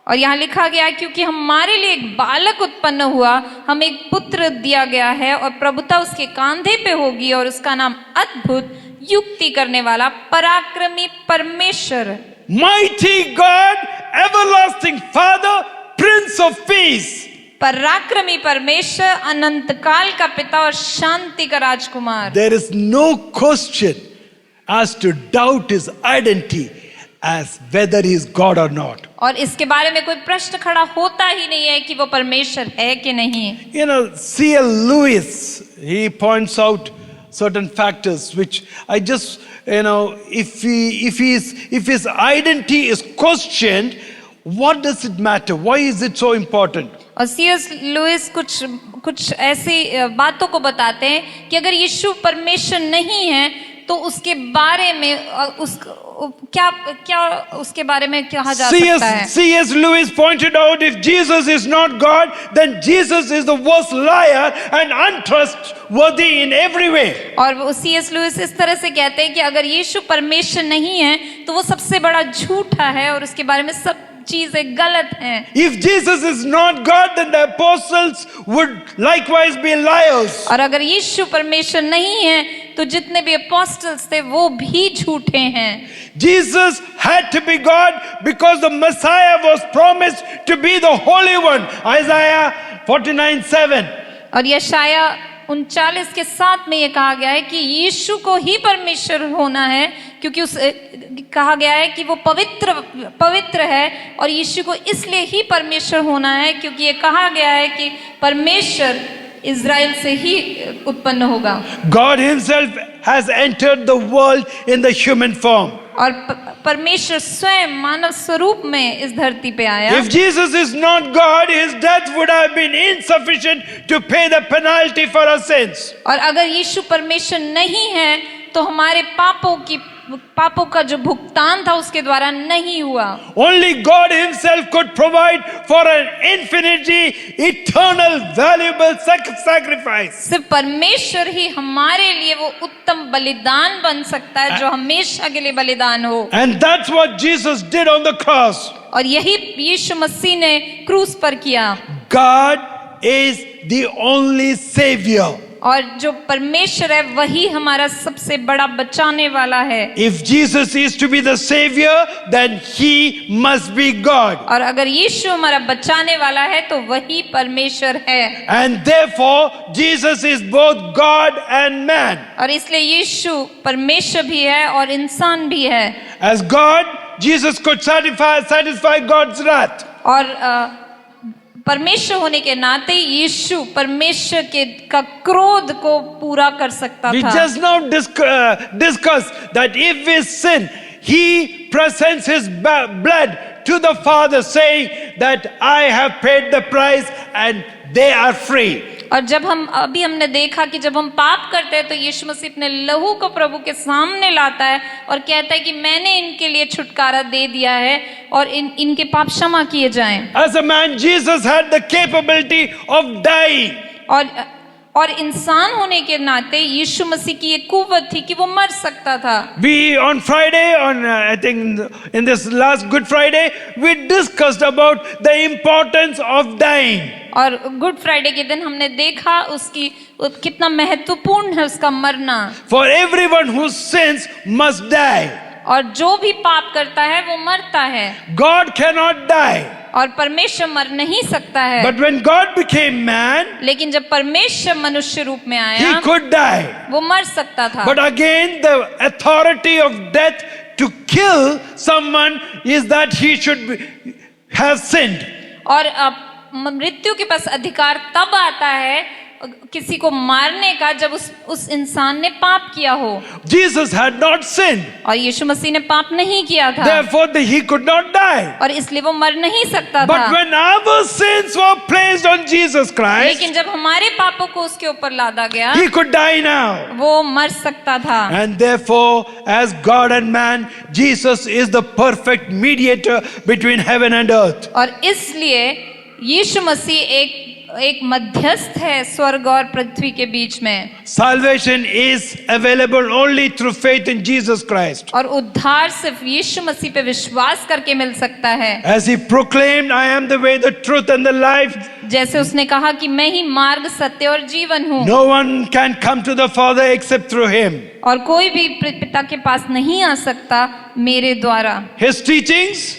और यहाँ लिखा गया, क्योंकि हमारे लिए एक बालक उत्पन्न हुआ, हमें एक पुत्र दिया गया है, और प्रभुता उसके कांधे पे होगी, और उसका नाम अद्भुत, युक्ति करने वाला, पराक्रमी परमेश्वर, Mighty God, Everlasting Father, Prince of Peace. पराक्रमी परमेश्वर, अनंत काल का पिता और शांति का राजकुमार। There is no question as to doubt his identity as whether he is God or not. और इसके बारे में कोई प्रश्न खड़ा होता ही नहीं है कि वो परमेश्वर है कि नहीं। You know, C.L. Lewis, he points out certain factors which I just, you know, if his identity is questioned, what does it matter? Why is it so important? और C.S. लुइस कुछ ऐसी बातों को बताते हैं कि अगर यीशु परमेश्वर नहीं है तो उसके बारे में क्या क्या उसके बारे में कहा जा सकता है? C.S. Lewis pointed out, if Jesus is not God, then Jesus is the worst liar and untrustworthy in every way. और वो C.S. लुइस इस तरह से कहते हैं कि अगर यीशु परमेश्वर नहीं है तो वो सबसे बड़ा झूठा है और उसके बारे में सब चीजें गलत हैं। If Jesus is not God, then the apostles would likewise be liars. और अगर यीशु परमेश्वर नहीं है तो जितने भी अपोस्टल्स थे वो भी झूठे हैं। Jesus had to be God because the Messiah was promised to be the Holy One. Isaiah 49:7. और यशाया 39:7 में ये कहा गया है कि यीशु को ही परमेश्वर होना है, क्योंकि उस कहा गया है कि वो पवित्र है और यीशु को इसलिए ही परमेश्वर होना है क्योंकि ये कहा गया है कि परमेश्वर इज़राइल से ही उत्पन्न होगा। God himself has entered the world in the human form. और परमेश्वर स्वयं मानव स्वरूप में इस धरती पे आया। If Jesus is not God, his death would have been insufficient to pay the penalty for our sins. और अगर यीशु परमेश्वर नहीं है तो हमारे पापों का जो भुगतान था उसके द्वारा नहीं हुआ। Only God himself could provide for an infinity, eternal, valuable sacrifice. सिर्फ परमेश्वर ही हमारे लिए वो उत्तम बलिदान बन सकता है जो हमेशा के लिए बलिदान हो। And that's what Jesus did on the cross. और यही यीशु मसीह ने क्रूस पर किया। God is the only savior. और जो परमेश्वर है वही हमारा सबसे बड़ा बचाने वाला है। If Jesus is to be the savior, then he must be God. और अगर यीशु हमारा बचाने वाला है तो वही परमेश्वर है। And therefore, Jesus is both God and man. और इसलिए यीशु परमेश्वर भी है और इंसान भी है। As God, Jesus could satisfy God's wrath. और परमेश्वर होने के नाते यीशु परमेश्वर का क्रोध को पूरा कर सकता We था। just now discussed that if we sin, he presents his blood to the Father, saying that I have paid the price and they are free. और जब हमने देखा कि जब हम पाप करते हैं तो यीशु मसीह अपने लहू को प्रभु के सामने लाता है और कहता है कि मैंने इनके लिए छुटकारा दे दिया है और इनके पाप क्षमा किए जाएं। As a man, Jesus had the capability of dying. और इंसान होने के नाते यीशु मसीह की एक कुव्वत थी कि वो मर सकता था। We on Friday, I think in this last Good Friday, we discussed about the importance of dying. और गुड फ्राइडे के दिन हमने देखा उसकी कितना महत्वपूर्ण है उसका मरना। For everyone who sins must die. और जो भी पाप करता है वो मरता है। God cannot die. और परमेश्वर मर नहीं सकता है। But when God became man, लेकिन जब परमेश्वर मनुष्य रूप में he आया could die. वो मर सकता था। But again, the authority of death to kill someone is that he should have sinned. और मृत्यु के पास अधिकार तब आता है किसी को मारने का जब उस इंसान ने पाप किया हो। Jesus had not sinned. और यीशु मसीह ने पाप नहीं किया था। Therefore, he could not die. और इसलिए वो मर नहीं सकता था। But when our sins were placed on Jesus Christ, लेकिन जब हमारे पापों को उसके ऊपर लादा गया he could die now. वो मर सकता था। And therefore, as God and man, Jesus is the perfect mediator between heaven and earth. और इसलिए यीशु मसीह एक मध्यस्थ है स्वर्ग और पृथ्वी के बीच में। Salvation is available only through faith in Jesus Christ. और उद्धार सिर्फ यीशु मसीह पे विश्वास करके मिल सकता है। As he proclaimed, I am the way, the truth and the life. जैसे उसने कहा कि मैं ही मार्ग, सत्य और जीवन हूँ। No one can come to the Father except through him. और कोई भी पिता के पास नहीं आ सकता मेरे द्वारा। His teachings,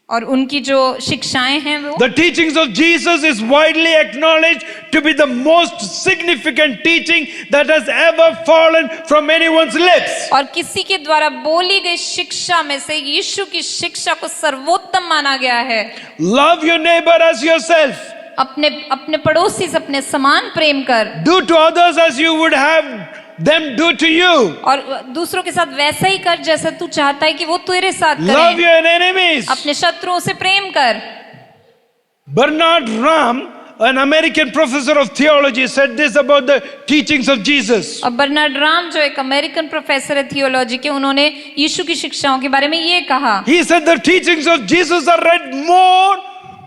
और उनकी जो शिक्षाएं हैं वो the teachings of Jesus is widely acknowledged to be the most significant teaching that has ever fallen from anyone's lips. और किसी के द्वारा बोली गई शिक्षा में से यीशु की शिक्षा को सर्वोत्तम माना गया है। Love your neighbor as yourself. अपने पड़ोसी से अपने समान प्रेम कर। Do to others as you would have them do to you. और दूसरों के साथ वैसा ही कर जैसा तू चाहता है कि वो तेरे साथ करें। Love your enemies. अपने शत्रुओं से प्रेम कर। Bernard Ramm, an American professor of theology, said this about the teachings of Jesus. और बर्नार्ड राम जो एक अमेरिकन प्रोफेसर है थियोलॉजी के, उन्होंने यीशु की शिक्षाओं के बारे में ये कहा। He said the teachings of Jesus are read more,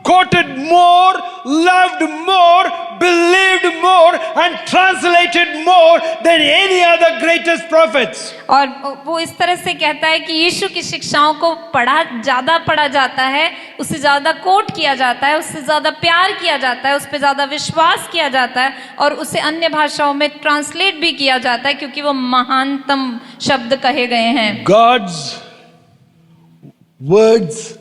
quoted more, loved more, believed more, and translated more than any other greatest prophets. और वो इस तरह से कहता है कि यीशु की शिक्षाओं को ज्यादा पढ़ा जाता है, उससे ज्यादा कोट किया जाता है, उससे ज्यादा प्यार किया जाता है, उस पर ज्यादा विश्वास किया जाता है, और उसे अन्य भाषाओं में ट्रांसलेट भी किया जाता है, क्योंकि वो महानतम शब्द कहे गए हैं। God's words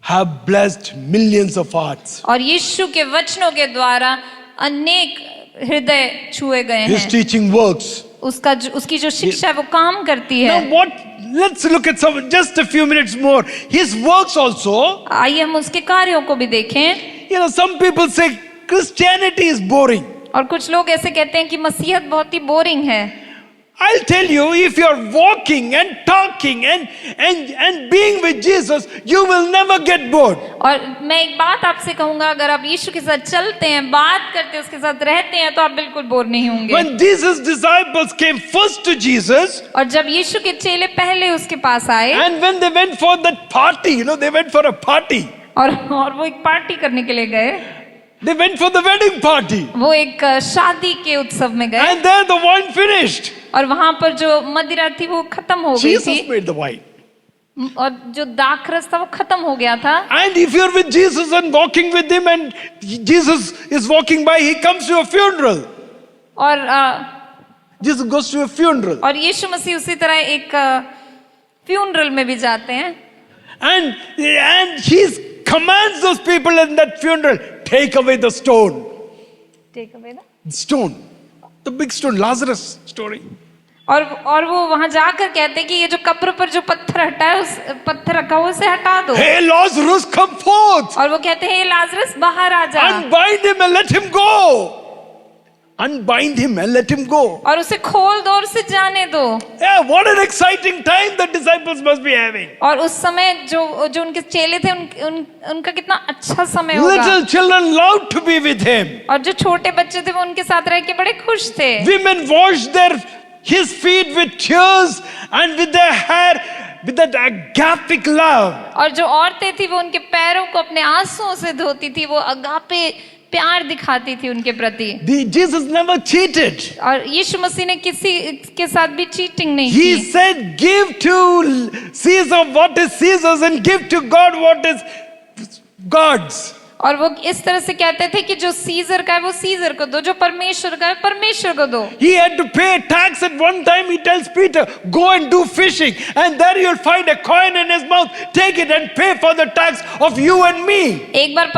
have blessed millions of hearts. और यीशु के वचनों के द्वारा अनेक हृदय छुए गए His हैं। teaching works. उसकी जो शिक्षा है वो काम करती है। Now what? Let's look at just a few minutes more. His works also. आइए हम उसके कार्यों को भी देखें। You know, some people say Christianity is boring. और कुछ लोग ऐसे कहते हैं कि मसीहत बहुत ही बोरिंग है। I'll tell you, if you're walking and talking and being with Jesus, you will never get bored. और मैं एक बात आपसे कहूंगा, अगर आप यीशु के साथ चलते हैं, बात करते हैं, उसके साथ रहते हैं, तो आप बिल्कुल बोर नहीं होंगे। When Jesus' disciples came first to Jesus, और जब यीशु के चेले पहले उसके पास आए, and when they went for that party, you know, they went for a party. और वो एक पार्टी करने के लिए गए। They went for the wedding party. वो एक शादी के उत्सव में गए, And there the wine finished. और वहां पर जो मदिरा थी वो खत्म हो गई Jesus थी, made the wine. और जो दाखरस था वो खत्म हो गया था। And if you're with Jesus and walking with him and Jesus is walking by, he comes to a funeral. और Jesus goes to a funeral. और यीशु मसीह उसी तरह एक फ्यूनरल में भी जाते हैं, And he commands those people in that funeral, take away the stone. Take away the Stone. The big stone, Lazarus story. और वो वहां जाकर कहते हैं कि ये जो कब्र पर जो पत्थर हटा है, उस पत्थर रखा हुआ उसे हटा दो। Hey Lazarus, come forth. और वो कहते हैं, हे लाजरस बाहर आ जा। Unbind him and let him go. Unbind him and let him go. और उसे खोल दो और उसे जाने दो। Yeah, what an exciting time the disciples must be having. और उस समय जो उनके चेले थे, उनका कितना अच्छा समय होगा। Little children loved to be with him. और जो छोटे बच्चे थे वो उनके साथ रह के बड़े खुश थे। Women washed his feet with tears and with their hair with that agapic love. और जो औरतें थी वो उनके पैरों को अपने आंसुओं से धोती थी, वो अगापे प्यार दिखाती थी उनके प्रति। Jesus never cheated. और यीशु मसीह ने किसी के साथ भी चीटिंग नहीं He की। said, give to Caesar what is Caesar's and give to God what is God's. और वो इस तरह से कहते थे कि जो सीजर का है वो सीजर को दो, जो परमेश्वर का है परमेश्वर को दो। He had to pay a tax at one time. He tells Peter, go and do fishing and there you'll find a coin in his mouth. Take it and pay for the tax of you and me. एक बार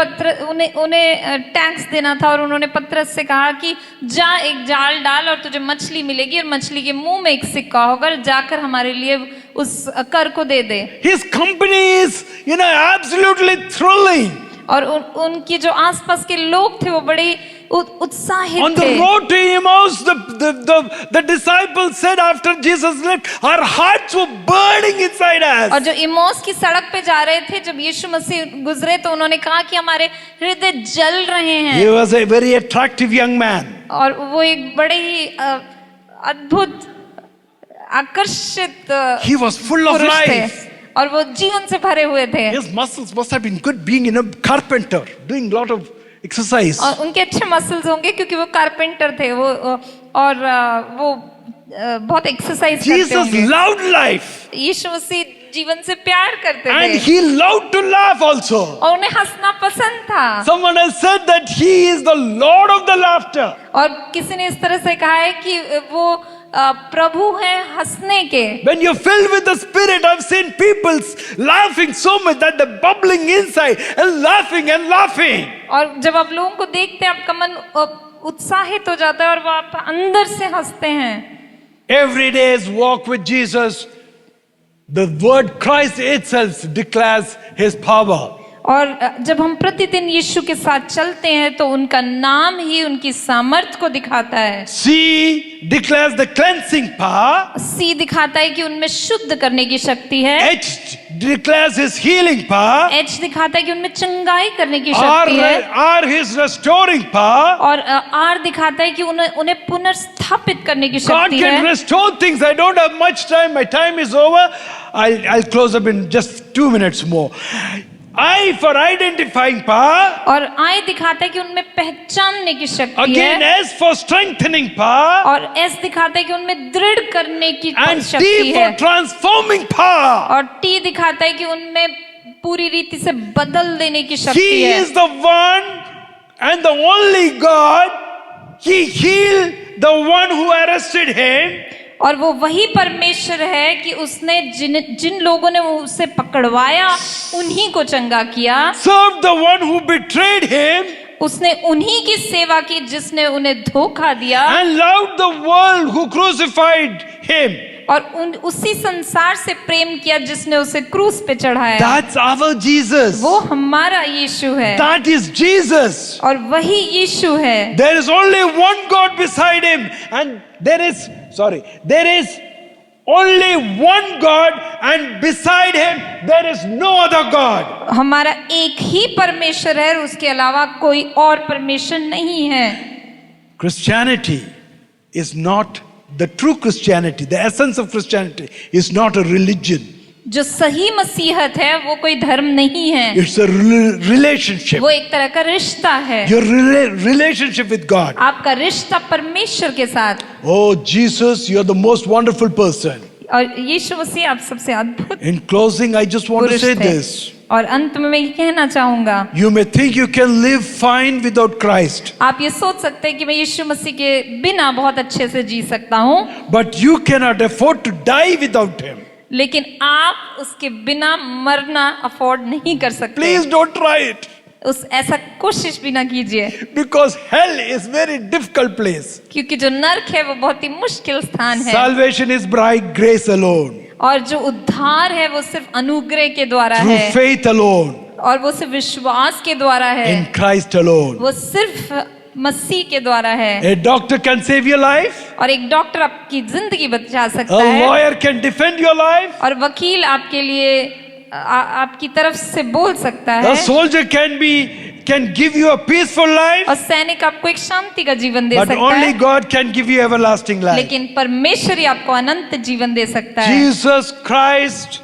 उन्हें tax देना था, और उन्होंने पतरस से कहा कि जा एक जाल डाल और तुझे मछली मिलेगी, और मछली के मुंह में एक सिक्का होगा, जाकर हमारे लिए उस कर को दे दे। His company is, absolutely thrilling. और उनकी जो आसपास के लोग थे वो बड़े उत्साहित On the थे। road to Emmaus, the disciples said after Jesus left, our hearts were burning inside us. और जो इमोस की सड़क पे जा रहे थे, जब यीशु मसीह गुजरे तो उन्होंने कहा कि हमारे हृदय जल रहे हैं। He was a very attractive young man. और वो एक बड़े ही अद्भुत आकर्षित He was full of पुरुष थे, life. और वो जीवन से भरे हुए थे। His muscles must have been good being a carpenter, doing a lot of exercise. और उनके अच्छे मसल्स होंगे क्योंकि वो कारपेंटर थे, और वो बहुत एक्सरसाइज करते Jesus होंगे। loved life. यीशु मसीह जीवन से प्यार करते And थे, he loved to laugh also. और उन्हें हंसना पसंद था। Someone has said that he is the Lord of the laughter. और किसी ने इस तरह से कहा है कि वो प्रभु है हंसने के। When you're filled with the Spirit, I've seen people laughing so much that they're bubbling inside and laughing. और जब आप लोगों को देखते हैं, आपका मन उत्साहित हो जाता है और वो आप अंदर से हंसते हैं। Every day's walk with Jesus, the word Christ itself declares his power. और जब हम प्रतिदिन यीशु के साथ चलते हैं तो उनका नाम ही उनकी सामर्थ को दिखाता है। C declares the cleansing power. सी दिखाता है कि उनमें शुद्ध करने की शक्ति है। H declares his healing power. H दिखाता है कि उनमें चंगाई करने की R, शक्ति है। R his restoring power. और आर दिखाता है कि उन्हें पुनर्स्थापित करने की God शक्ति can है। restore things. I don't have much time. My time is over. I'll close up in just 2 minutes more. I for identifying power. और आई दिखाता है कि उनमें पहचानने की शक्ति Again है। S for strengthening power. और एस दिखाता है कि उनमें दृढ़ करने की And शक्ति T for है। transforming power. और टी दिखाता है कि उनमें पूरी रीति से बदल देने की He शक्ति है। is the one and the only God. He healed the one who arrested him. और वो वही परमेश्वर है कि उसने जिन लोगों ने वो उसे पकड़वाया उन्हीं को चंगा किया। Served the one who betrayed him. उसने उन्हीं की सेवा की जिसने उन्हें धोखा दिया। And loved the world who crucified him. और उसी संसार से प्रेम किया जिसने उसे क्रूस पे चढ़ाया। That's our Jesus. वो हमारा यीशु है। That is Jesus. और वही यीशु है। There is only one God beside him, and there is only one God, and beside him there is no other God. हमारा एक ही परमेश्वर है, उसके अलावा कोई और परमेश्वर नहीं है। Christianity is not the true Christianity. The essence of Christianity is not a religion. जो सही मसीहत है वो कोई धर्म नहीं है। It's a relationship. वो एक तरह का रिश्ता है। Your relationship with God. आपका रिश्ता परमेश्वर के साथ। Oh Jesus, you're the most wonderful person. और यीशु मसीह आप सबसे अद्भुत In closing, I just want to पुरुष say थे। this. और अंत में मैं ये कहना चाहूंगा, You may think you can live fine without Christ, आप ये सोच सकते हैं कि मैं यीशु मसीह के बिना बहुत अच्छे से जी सकता हूँ, but you cannot afford to die without him. लेकिन आप उसके बिना मरना अफोर्ड नहीं कर सकते। Please don't try it, ऐसा कोशिश भी ना कीजिए, because hell is very difficult place. क्योंकि जो नर्क है वो बहुत ही मुश्किल स्थान है। Salvation is by grace alone, और जो उद्धार है वो सिर्फ अनुग्रह के द्वारा through है, faith alone, और वो सिर्फ विश्वास के द्वारा है, in Christ alone. वो सिर्फ मसीह के द्वारा है। A doctor can save your life. और एक डॉक्टर आपकी जिंदगी बचा सकता A है, lawyer can defend your life. और वकील आपके लिए आपकी तरफ से बोल सकता A है, soldier can give you a peaceful life, और सैनिक आपको एक शांति का जीवन दे but सकता only है, God can give you everlasting life. लेकिन परमेश्वर ही आपको अनंत जीवन दे सकता है। Jesus Christ,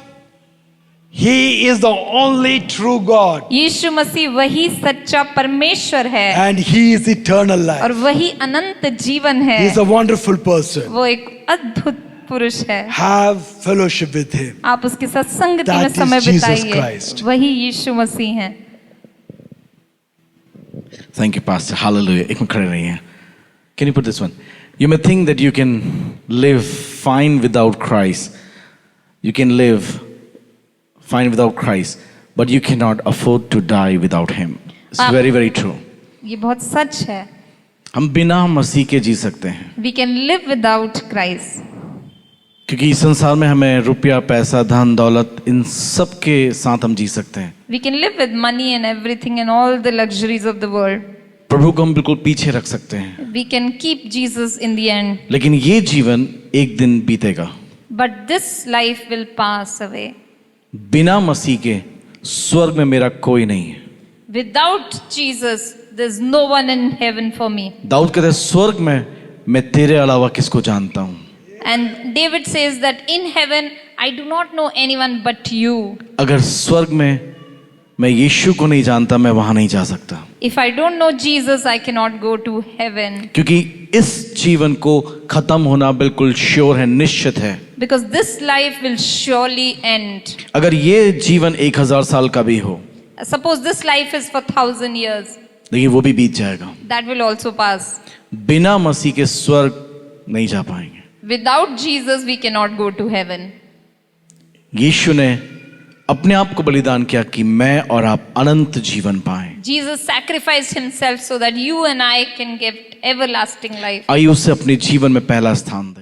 He is the only true God, यीशु मसीह वही सच्चा परमेश्वर है, and He is eternal life. और वही अनंत जीवन है। He is a wonderful person. वो एक अद्भुत पुरुष है। Have fellowship with Him. आप उसके साथ संगति में That is समय Jesus बिताइए। Christ. वही यीशु मसीह हैं। Thank you, Pastor. Hallelujah. एक मिनट खड़े रहिए. Can you put this one? You may think that you can live fine without Christ. You can live fine without Christ, but you cannot afford to die without Him. It's very, very true. ये बहुत सच है। हम बिना मसीह के जी सकते हैं, We can live without Christ. क्योंकि इस संसार में हमें रुपया, पैसा, धन, दौलत, इन सब के साथ हम जी सकते हैं। We can live with money and everything and all the luxuries of the world. प्रभु को हम बिल्कुल पीछे रख सकते हैं, We can keep Jesus in the end. लेकिन ये जीवन एक दिन बीतेगा। But this life will pass away. बिना मसीह के स्वर्ग में मेरा कोई नहीं है। Without Jesus, there's no one in heaven for me. Dawood कहते हैं, स्वर्ग में मैं तेरे अलावा किसको जानता हूँ। And David says that in heaven, I do not know anyone but you. अगर स्वर्ग में मैं यीशु को नहीं जानता, मैं वहां नहीं जा सकता, If I don't know Jesus, I cannot go to heaven. क्योंकि इस जीवन को खत्म होना बिल्कुल श्योर है, निश्चित है। Because this life will surely end. अगर ये जीवन 1000 साल का भी हो, Suppose this life is for 1000 years. लेकिन वो भी बीत जाएगा। That will also pass. बिना मसीह के स्वर्ग नहीं जा पाएंगे। Without Jesus, we cannot go to heaven. यीशु ने अपने आप को बलिदान किया कि मैं और आप अनंत जीवन पाएं। Jesus sacrificed himself so that you and I can get everlasting life. आइए उससे अपने जीवन में पहला स्थान दें।